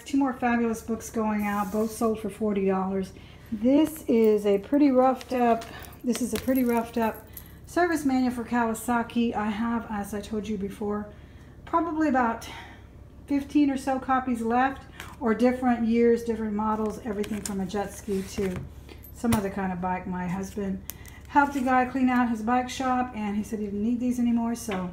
bags. 2 more fabulous books going out, both sold for $40. This is a pretty roughed up, service manual for Kawasaki. I have, as I told you before, probably about 15 or so copies left, or different years, different models, everything from a jet ski to some other kind of bike. My husband helped a guy clean out his bike shop, and he said he didn't need these anymore, so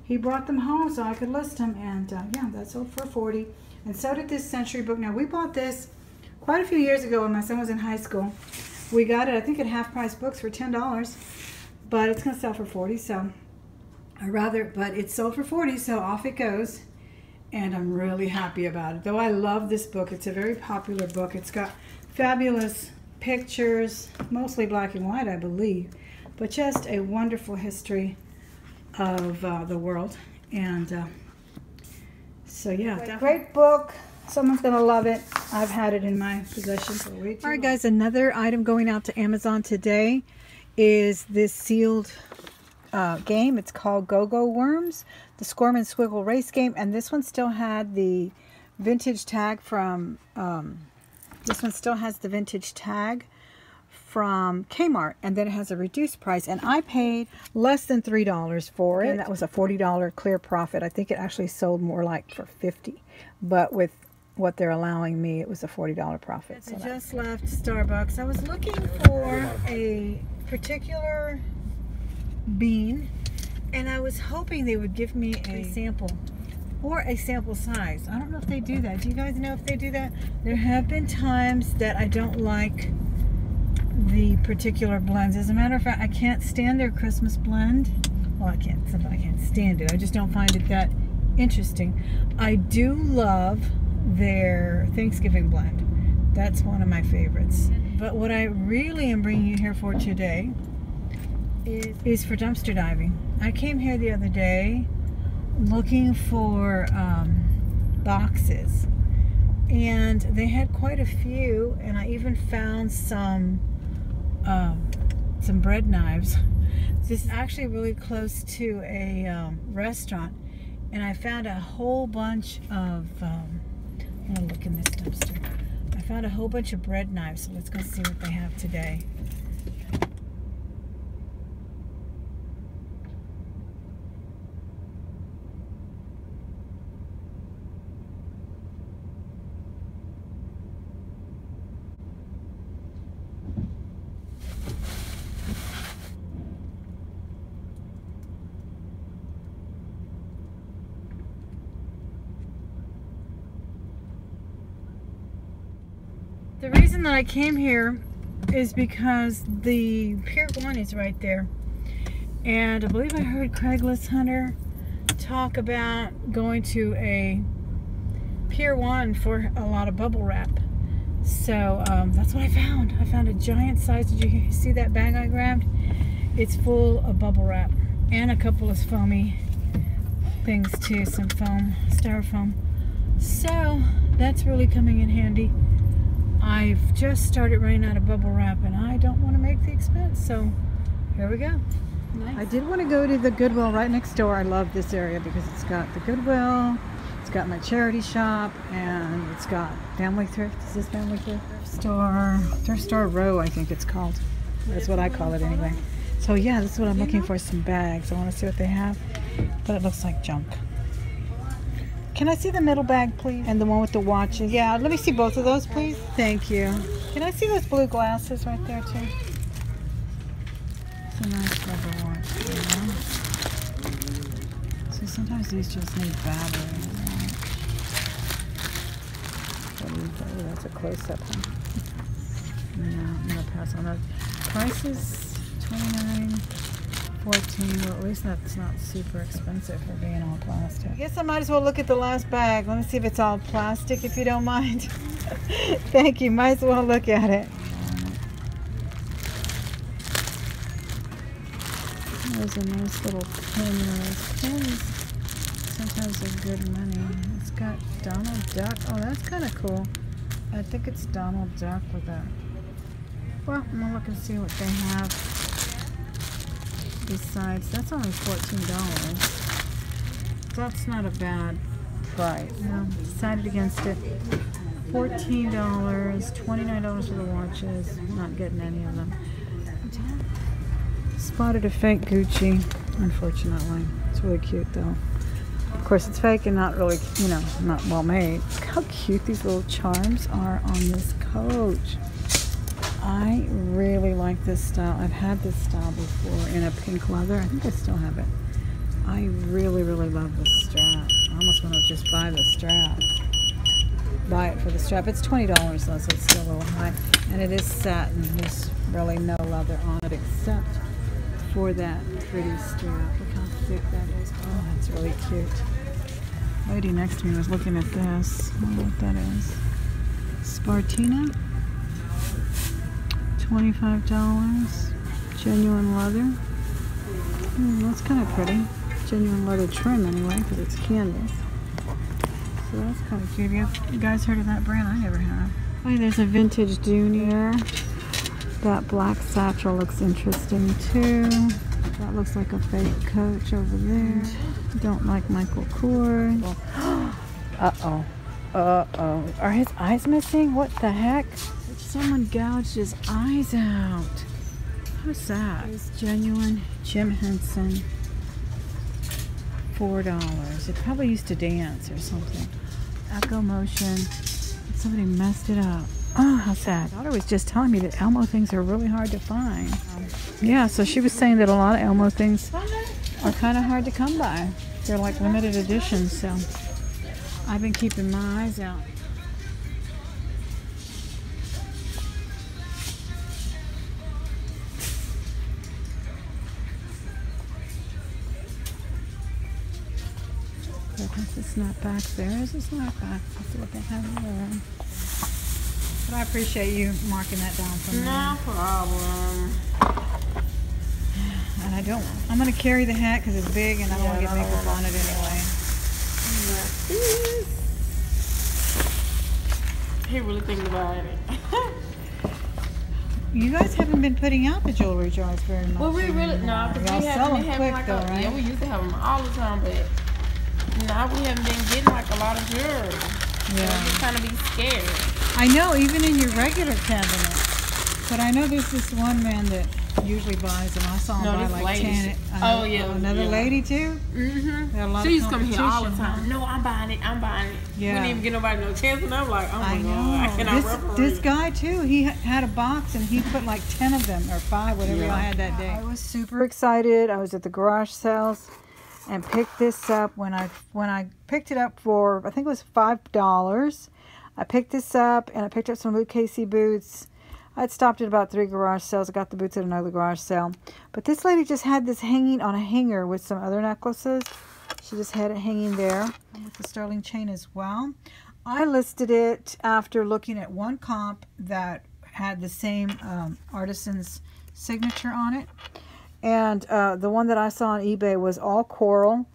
he brought them home so I could list them, and yeah, that sold for $40. And so did this Century book. Now, we bought this quite a few years ago when my son was in high school. We got it, I think, at Half Price Books for $10, but it's going to sell for $40, so but it sold for $40, so off it goes, and I'm really happy about it. Though I love this book. It's a very popular book. It's got fabulous pictures, mostly black and white, I believe, but just a wonderful history of the world. And so yeah, great book. Someone's gonna love it. I've had it in my possession for way too long. All right, guys, another item going out to Amazon today is this sealed game. It's called Go-Go Worms, the Squirm and Squiggle race game, and this one still had the vintage tag from this one still has the vintage tag from Kmart, and then it has a reduced price, and I paid less than $3 for it, and that was a $40 clear profit. I think it actually sold more like for $50, but with what they're allowing me, it was a $40 profit. So I just left Starbucks. I was looking for a particular bean, and I was hoping they would give me a sample or a sample size. I don't know if they do that. Do you guys know if they do that? There have been times that I don't like the particular blends. As a matter of fact, I can't stand their Christmas blend. Well, I can't stand it. I just don't find it that interesting. I do love their Thanksgiving blend. That's one of my favorites. But what I really am bringing you here for today is for dumpster diving. I came here the other day looking for boxes, and they had quite a few, and I even found some bread knives. This is actually really close to a restaurant, and I found a whole bunch of I'm gonna look in this dumpster. I found a whole bunch of bread knives, so let's go see what they have today. The reason that I came here is because the Pier 1 is right there, and I believe I heard Craigslist Hunter talk about going to a Pier 1 for a lot of bubble wrap. So that's what I found. I found a giant size. Did you see that bag I grabbed? It's full of bubble wrap and a couple of foamy things too, some foam, styrofoam. So that's really coming in handy. I've just started running out of bubble wrap, and I don't want to make the expense, so here we go. Nice. I did want to go to the Goodwill right next door. I love this area because it's got the Goodwill, it's got my charity shop, and it's got Family Thrift. Is this Family Thrift? Thrift Store Row, I think it's called. That's what I call it anyway. So yeah, this is what I'm looking for, some bags. I want to see what they have, but it looks like junk. Can I see the middle bag, please? And the one with the watches? Yeah, let me see both of those, please. Thank you. Can I see those blue glasses right there, too? It's a nice rubber watch. So sometimes these just need battery. Oh, that's a close-up, huh? No, I'm going to pass on that. Price is $29. 14. Well, at least that's not super expensive for being all plastic. I guess I might as well look at the last bag. Let me see if it's all plastic, if you don't mind. Thank you. Might as well look at it. There's a nice little pin. Those pins sometimes are good money. It's got Donald Duck. Oh, that's kind of cool. I think it's Donald Duck with a... Well, I'm going to look and see what they have. Besides, that's only $14. That's not a bad price. No, decided against it. $14, $29 for the watches. Not getting any of them. Spotted a fake Gucci, unfortunately. It's really cute though. Of course, it's fake and not really, you know, not well made. Look how cute these little charms are on this coach. I really like this style. I've had this style before in a pink leather. I think I still have it. I really, really love this strap. I almost want to just buy the strap. Buy it for the strap. It's $20 though, so it's still a little high. And it is satin. There's really no leather on it except for that pretty strap. Look how thick that is. Oh, that's really cute. Lady next to me was looking at this. I don't know what that is. Spartina. $25. Genuine leather. That's kind of pretty. Genuine leather trim anyway, because it's canvas. So that's kind of cute. You guys heard of that brand? I never have. Oh, there's a vintage Dunier. That black satchel looks interesting too. That looks like a fake coach over there. Don't like Michael Kors. Uh-oh. Uh-oh. Are his eyes missing? What the heck? Someone gouged his eyes out. How sad. It's genuine Jim Henson. $4. It probably used to dance or something. Echo motion. Somebody messed it up. Oh, how sad. My daughter was just telling me that Elmo things are really hard to find. Yeah, so she was saying that a lot of Elmo things are kind of hard to come by. They're like limited editions, so I've been keeping my eyes out. There's a snapback. There is a snapback. Let's see what they have there. But I appreciate you marking that down for me. No problem. And I don't. I'm gonna carry the hat because it's big, and I don't want to get makeup on it anyway. He really thinking about it. You guys haven't been putting out the jewelry jars very much. Well, we really no, because y'all we sell haven't them been having quick like though, right? Yeah, we used to have them all the time, but now we haven't been getting like a lot of jewelry. Yeah. So you kind of be scared. I know, even in your regular cabinet. But I know there's this one man that usually buys them. I saw him buy like 10. Oh, yeah. Another lady too? Mm-hmm. She used to come here all the time. No, I'm buying it. I'm buying it. Yeah. We didn't even get nobody no chance. And I'm like, oh my God. I know. cannot This guy too, he had a box and he put like 10 of them or 5, whatever I had that day. I was super excited. I was at the garage sales and picked this up when I picked it up for, I think it was $5. I picked this up and I picked up some Luke Casey boots. I'd stopped at about 3 garage sales. I got the boots at another garage sale. But this lady just had this hanging on a hanger with some other necklaces. She just had it hanging there with the sterling chain as well. I listed it after looking at one comp that had the same artisan's signature on it. And the one that I saw on eBay was all coral.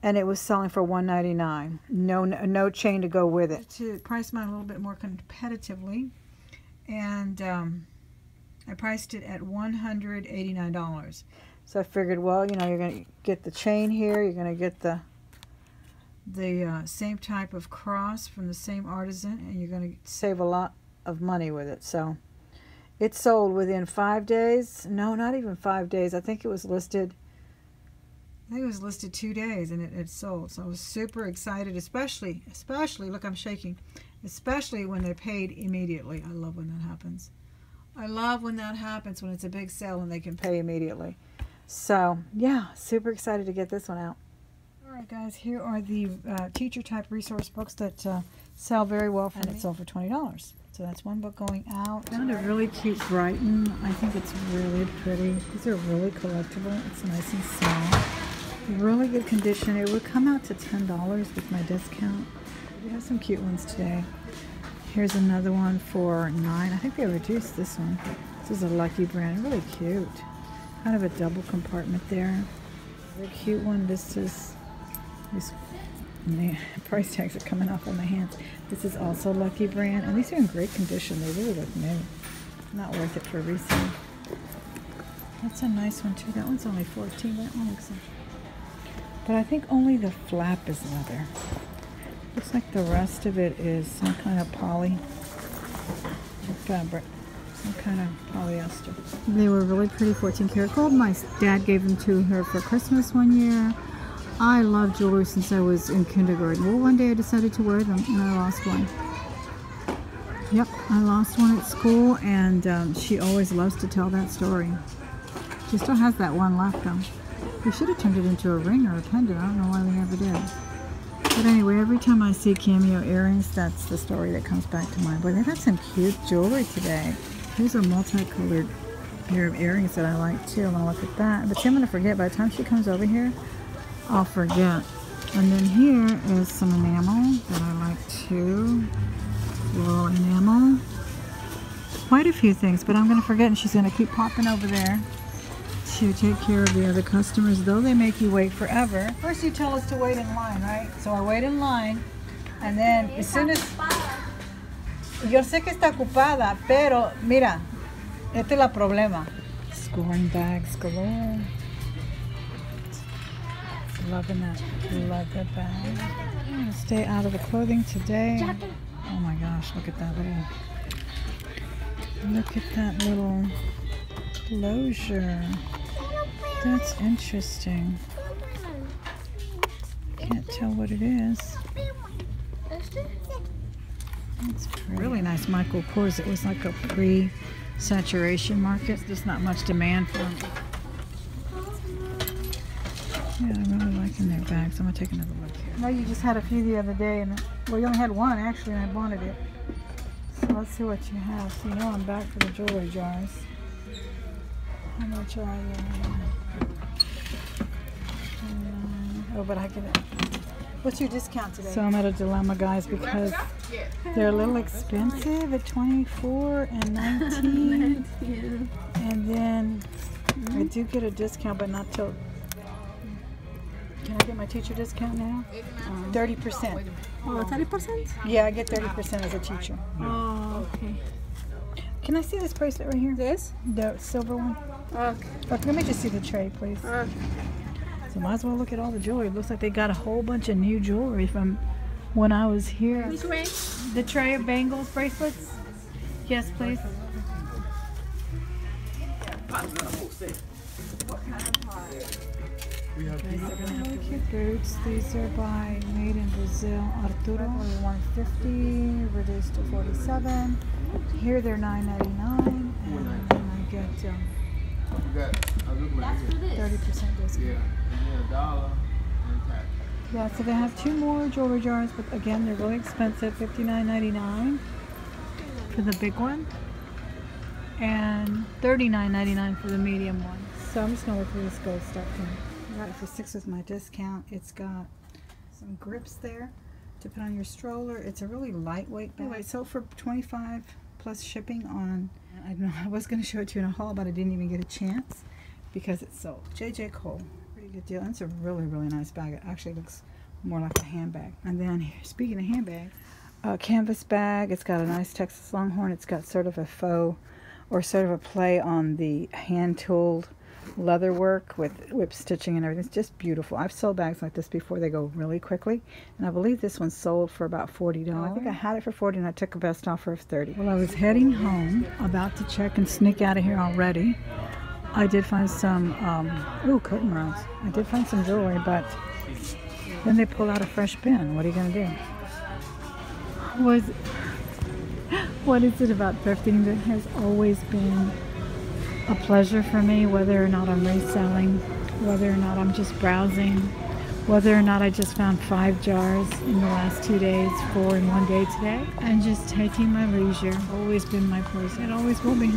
And it was selling for $1.99. No chain to go with it. To price mine a little bit more competitively. And I priced it at $189. So I figured, well, you know, you're going to get the chain here. You're going to get the same type of cross from the same artisan. And you're going to save a lot of money with it. So it sold within 5 days. No, not even 5 days. I think it was listed 2 days and it sold. So I was super excited, especially, look, I'm shaking, especially when they're paid immediately. I love when that happens. I love when that happens, when it's a big sale and they can pay immediately. So, yeah, super excited to get this one out. All right, guys, here are the teacher type resource books that sell very well for me. And it sold for $20. So that's one book going out. I found a really cute Brighton. I think it's really pretty. These are really collectible. It's nice and small. Really good condition. It would come out to $10 with my discount. We have some cute ones today. Here's another one for $9. I think they reduced this one. This is a Lucky brand. Really cute. Kind of a double compartment there. Very cute one. This price tags are coming off on my hands. This is also Lucky brand. And these are in great condition. They really look new. Not worth it for resale. That's a nice one too. That one's only $14. That one looks like. But I think only the flap is leather. Looks like the rest of it is some kind of poly fabric. Some kind of polyester. They were really pretty 14 karat gold. My dad gave them to her for Christmas one year. I love jewelry since I was in kindergarten. Well, one day I decided to wear them and I lost one. Yep, I lost one at school, and she always loves to tell that story. She still has that one left though. We should have turned it into a ring or a pendant. I don't know why we never did. But anyway, every time I see cameo earrings, that's the story that comes back to mind. But they got some cute jewelry today. Here's a multicolored pair of earrings that I like too. I want to look at that. But see, I'm going to forget. By the time she comes over here, I'll forget. And then here is some enamel that I like too. Little enamel. Quite a few things, but I'm going to forget, and she's going to keep popping over there to take care of the other customers, though they make you wait forever. First you tell us to wait in line, right? So I wait in line, and then as soon as... Yo sé que está ocupada, pero mira, este es el problema. Scoring bags galore. Loving that leather bag. I'm going to stay out of the clothing today. Oh my gosh, look at that little closure. That's interesting. Can't tell what it is. It's really nice Michael Kors. It was like a pre-saturation market. There's not much demand for them. Yeah, I'm really liking their bags. I'm gonna take another look here. No, you just had a few the other day, and well, you only had one actually, and I wanted it. So let's see what you have. So you know I'm back for the jewelry jars. How much are they? Oh, but I get it. What's your discount today? So I'm at a dilemma, guys, because they're a little expensive at $24 and $19. And then I do get a discount, but not till... Can I get my teacher discount now? 30%. Oh, 30%? Yeah, I get 30% as a teacher. Oh, okay. Can I see this bracelet right here? This? The silver one? Okay. Let me just see the tray, please. So might as well look at all the jewelry. It looks like they got a whole bunch of new jewelry from when I was here. The tray of bangles, bracelets? Yes, please. Okay, so we're gonna have to look boots. These are by Made in Brazil. Arturo, 150, reduced to 47. Here they're $9.99, and then I get 30% discount. Yeah, so they have two more jewelry jars, but again, they're really expensive. $59.99 for the big one, and $39.99 for the medium one. So I'm just gonna look for this gold stuff here. I got it for $6 with my discount. It's got some grips there to put on your stroller. It's a really lightweight bag. Anyway, it sold for $25 plus shipping on, I don't know, I was going to show it to you in a haul, but I didn't even get a chance because it's sold. J.J. Cole, pretty good deal. And it's a really, really nice bag. It actually looks more like a handbag. And then here, speaking of handbag, a canvas bag. It's got a nice Texas Longhorn. It's got sort of a faux or sort of a play on the hand-tooled leather work with whip stitching and everything. It's just beautiful. I've sold bags like this before. They go really quickly, and I believe this one sold for about $40. I think I had it for $40 and I took a best offer of $30. Well, I was heading home, about to check and sneak out of here already. I did find some curtain rods. I did find some jewelry, but then they pulled out a fresh bin. What are you gonna do? What is it about thrifting that has always been a pleasure for me, whether or not I'm reselling, whether or not I'm just browsing, whether or not I just found 5 jars in the last 2 days, 4 in one day today, and just taking my leisure. Always been my pleasure. It always will be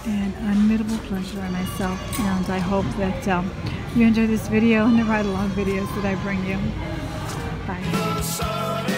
an unmittable pleasure on myself, and I hope that you enjoy this video and the ride-along videos that I bring you. Bye.